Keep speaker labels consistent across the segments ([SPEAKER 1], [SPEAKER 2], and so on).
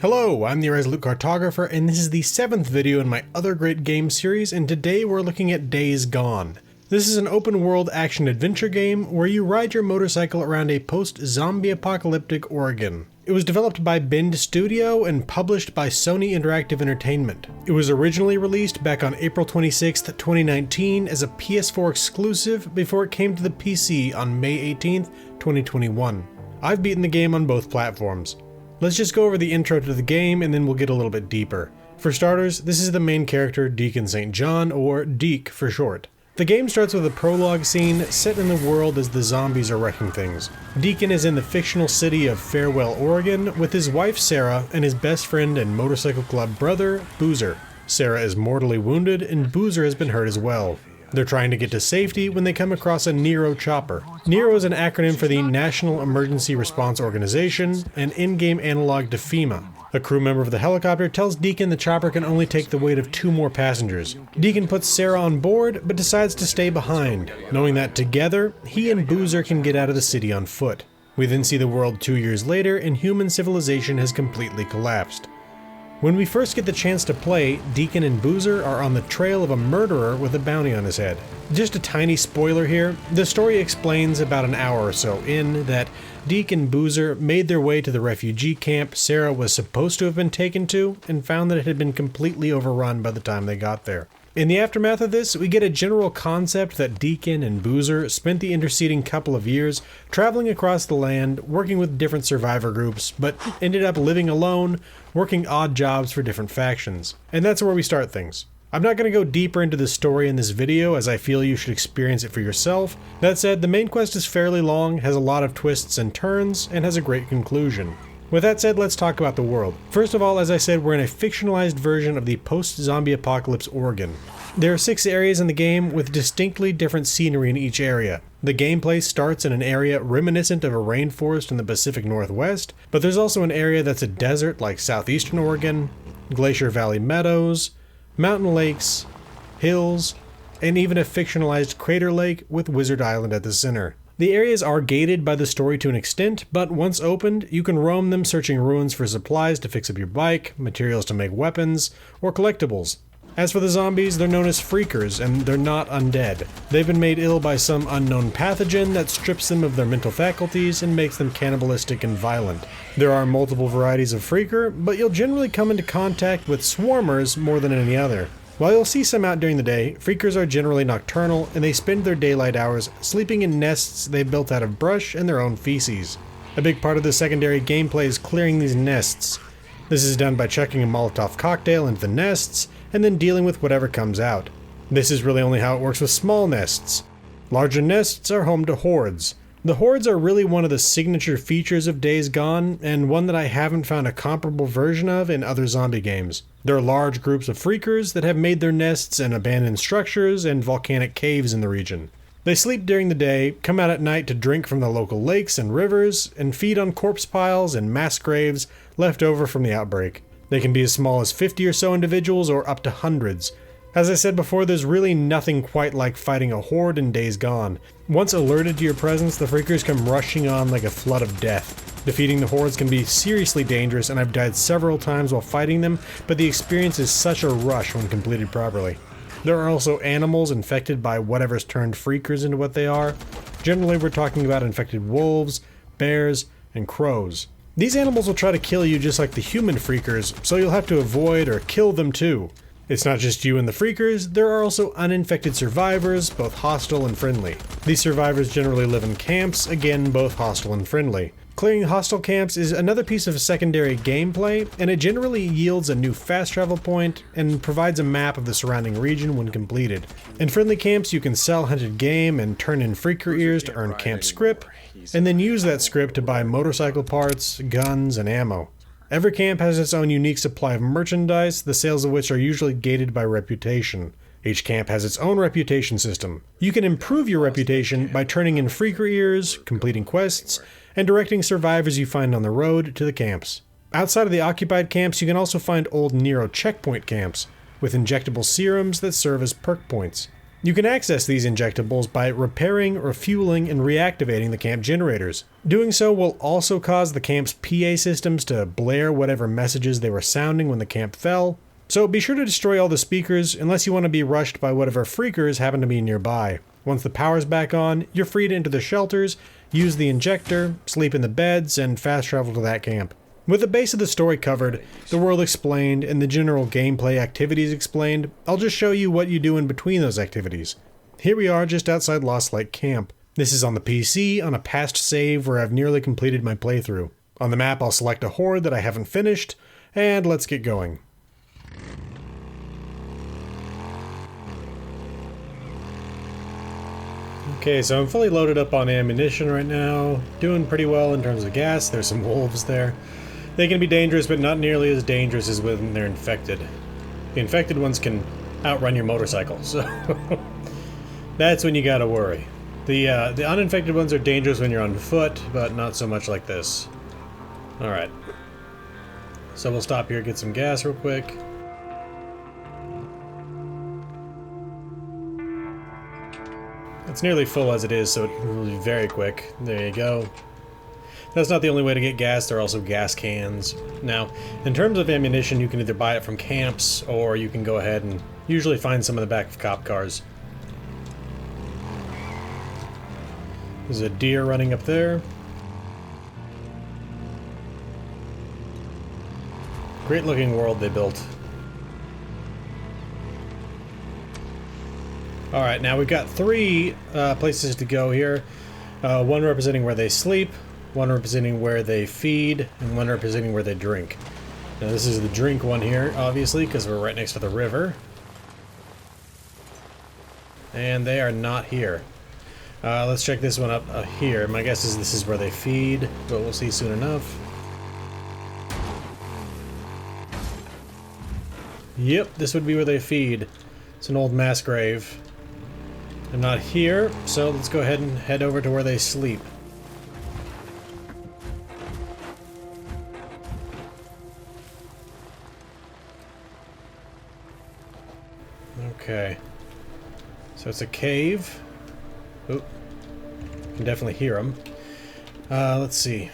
[SPEAKER 1] Hello, I'm the Irresolute Cartographer, and this is the 7th video in my other great game series, and today we're looking at Days Gone. This is an open-world action-adventure game where you ride your motorcycle around a post-zombie apocalyptic Oregon. It was developed by Bend Studio and published by Sony Interactive Entertainment. It was originally released back on April 26, 2019 as a PS4 exclusive before it came to the PC on May 18, 2021. I've beaten the game on both platforms. Let's just go over the intro to the game and then we'll get a little bit deeper. For starters, this is the main character, Deacon St. John, or Deke for short. The game starts with a prologue scene set in the world as the zombies are wrecking things. Deacon is in the fictional city of Farewell, Oregon, with his wife Sarah and his best friend and motorcycle club brother, Boozer. Sarah is mortally wounded and Boozer has been hurt as well. They're trying to get to safety when they come across a Nero chopper. Nero is an acronym for the National Emergency Response Organization, an in-game analog to FEMA. A crew member of the helicopter tells Deacon the chopper can only take the weight of 2 more passengers. Deacon puts Sarah on board, but decides to stay behind, knowing that together, he and Boozer can get out of the city on foot. We then see the world 2 years later, and human civilization has completely collapsed. When we first get the chance to play, Deacon and Boozer are on the trail of a murderer with a bounty on his head. Just a tiny spoiler here, the story explains about an hour or so in that Deke and Boozer made their way to the refugee camp Sarah was supposed to have been taken to and found that it had been completely overrun by the time they got there. In the aftermath of this, we get a general concept that Deacon and Boozer spent the interceding couple of years traveling across the land, working with different survivor groups, but ended up living alone, working odd jobs for different factions. And that's where we start things. I'm not going to go deeper into the story in this video as I feel you should experience it for yourself. That said, the main quest is fairly long, has a lot of twists and turns, and has a great conclusion. With that said, let's talk about the world. First of all, as I said, we're in a fictionalized version of the post-zombie apocalypse Oregon. There are 6 areas in the game with distinctly different scenery in each area. The gameplay starts in an area reminiscent of a rainforest in the Pacific Northwest, but there's also an area that's a desert like southeastern Oregon, Glacier Valley Meadows, mountain lakes, hills, and even a fictionalized crater lake with Wizard Island at the center. The areas are gated by the story to an extent, but once opened, you can roam them searching ruins for supplies to fix up your bike, materials to make weapons, or collectibles. As for the zombies, they're known as freakers, and they're not undead. They've been made ill by some unknown pathogen that strips them of their mental faculties and makes them cannibalistic and violent. There are multiple varieties of freaker, but you'll generally come into contact with swarmers more than any other. While you'll see some out during the day, freakers are generally nocturnal, and they spend their daylight hours sleeping in nests they built out of brush and their own feces. A big part of the secondary gameplay is clearing these nests. This is done by chucking a Molotov cocktail into the nests, and then dealing with whatever comes out. This is really only how it works with small nests. Larger nests are home to hordes. The hordes are really one of the signature features of Days Gone, and one that I haven't found a comparable version of in other zombie games. There are large groups of freakers that have made their nests in abandoned structures and volcanic caves in the region. They sleep during the day, come out at night to drink from the local lakes and rivers, and feed on corpse piles and mass graves left over from the outbreak. They can be as small as 50 or so individuals or up to hundreds. As I said before, there's really nothing quite like fighting a horde in Days Gone. Once alerted to your presence, the freakers come rushing on like a flood of death. Defeating the hordes can be seriously dangerous, and I've died several times while fighting them, but the experience is such a rush when completed properly. There are also animals infected by whatever's turned freakers into what they are. Generally, we're talking about infected wolves, bears, and crows. These animals will try to kill you just like the human freakers, so you'll have to avoid or kill them too. It's not just you and the freakers, there are also uninfected survivors, both hostile and friendly. These survivors generally live in camps, again both hostile and friendly. Clearing hostile camps is another piece of secondary gameplay, and it generally yields a new fast travel point and provides a map of the surrounding region when completed. In friendly camps, you can sell hunted game and turn in freaker ears to earn camp script, and then use that script to buy motorcycle parts, guns, and ammo. Every camp has its own unique supply of merchandise, the sales of which are usually gated by reputation. Each camp has its own reputation system. You can improve your reputation by turning in freaker ears, completing quests, and directing survivors you find on the road to the camps. Outside of the occupied camps, you can also find old Nero checkpoint camps, with injectable serums that serve as perk points. You can access these injectables by repairing, refueling, and reactivating the camp generators. Doing so will also cause the camp's PA systems to blare whatever messages they were sounding when the camp fell, so be sure to destroy all the speakers unless you want to be rushed by whatever freakers happen to be nearby. Once the power's back on, you're free to enter the shelters, use the injector, sleep in the beds, and fast travel to that camp. With the base of the story covered, the world explained, and the general gameplay activities explained, I'll just show you what you do in between those activities. Here we are just outside Lost Lake Camp. This is on the PC, on a past save where I've nearly completed my playthrough. On the map I'll select a horde that I haven't finished, and let's get going. Okay, so I'm fully loaded up on ammunition right now, doing pretty well in terms of gas. There's some wolves there. They can be dangerous, but not nearly as dangerous as when they're infected. The infected ones can outrun your motorcycle, so that's when you gotta worry. The uninfected ones are dangerous when you're on foot, but not so much like this. Alright. So we'll stop here, get some gas real quick. It's nearly full as it is, so it will be very quick. There you go. That's not the only way to get gas, there are also gas cans. Now, in terms of ammunition, you can either buy it from camps, or you can go ahead and usually find some in the back of cop cars. There's a deer running up there. Great looking world they built. Alright, now we've got three places to go here. One representing where they sleep, one representing where they feed, and one representing where they drink. Now this is the drink one here, obviously, because we're right next to the river. And they are not here. Let's check this one up here. My guess is this is where they feed, but we'll see soon enough. Yep, this would be where they feed. It's an old mass grave. They're not here, so let's go ahead and head over to where they sleep. Okay. So it's a cave. Oop. Can definitely hear them. Let's see.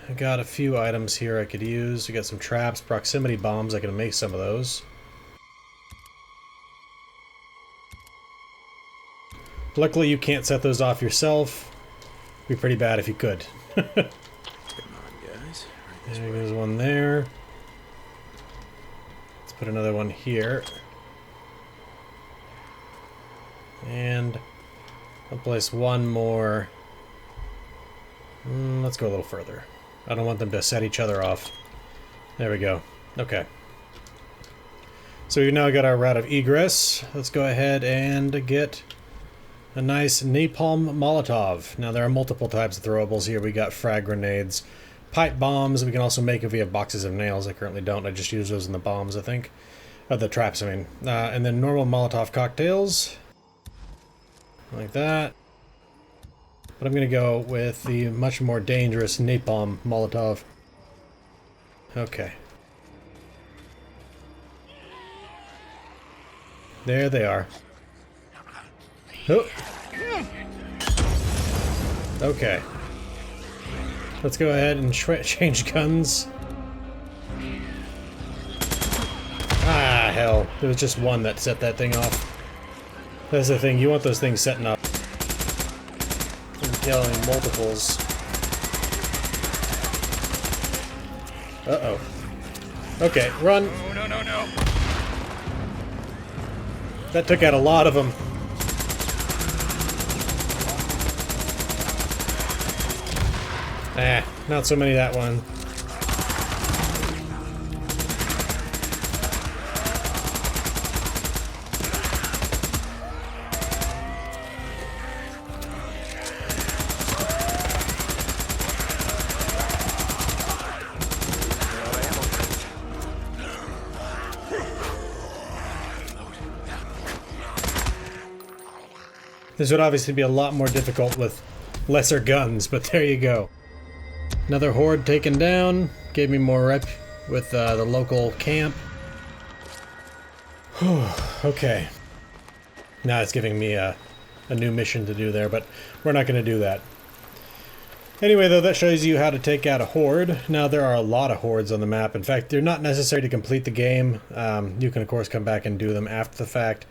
[SPEAKER 1] I got a few items here I could use. We got some traps, proximity bombs. I can make some of those. Luckily, you can't set those off yourself. It'd be pretty bad if you could. Come on, guys. There's one there. Let's put another one here. And I'll place one more. Let's go a little further. I don't want them to set each other off. There we go. Okay. So we've now got our route of egress. Let's go ahead and get a nice napalm Molotov. Now there are multiple types of throwables here. We got frag grenades, pipe bombs. We can also make if we have boxes of nails. I currently don't. I just use those in the bombs, I think. The traps, I mean. And then normal Molotov cocktails. Like that. But I'm going to go with the much more dangerous napalm Molotov. Okay. There they are. Oh. Okay. Let's go ahead and change guns. Ah, hell. There was just one that set that thing off. That's the thing, you want those things setting up. I'm killing multiples. Uh-oh. Okay, run! No, no, no, no! That took out a lot of them. Ah, not so many that one. This would obviously be a lot more difficult with lesser guns, but there you go. Another horde taken down. Gave me more rep with the local camp. Okay. Now it's giving me a new mission to do there, but we're not going to do that. Anyway, though, that shows you how to take out a horde. Now, there are a lot of hordes on the map. In fact, they're not necessary to complete the game. You can, of course, come back and do them after the fact.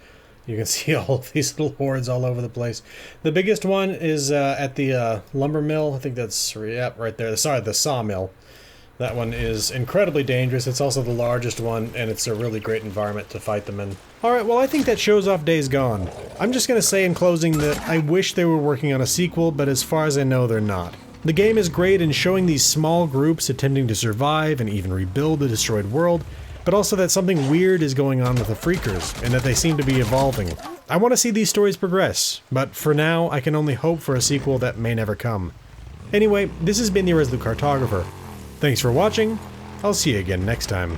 [SPEAKER 1] You can see all of these little hordes all over the place. The biggest one is at the lumber mill. I think that's, yep, right there. Sorry, the sawmill. That one is incredibly dangerous. It's also the largest one, and it's a really great environment to fight them in. Alright, well, I think that shows off Days Gone. I'm just going to say in closing that I wish they were working on a sequel, but as far as I know, they're not. The game is great in showing these small groups attempting to survive and even rebuild the destroyed world, but also that something weird is going on with the Freakers, and that they seem to be evolving. I want to see these stories progress, but for now, I can only hope for a sequel that may never come. Anyway, this has been the Irresolute Cartographer. Thanks for watching, I'll see you again next time.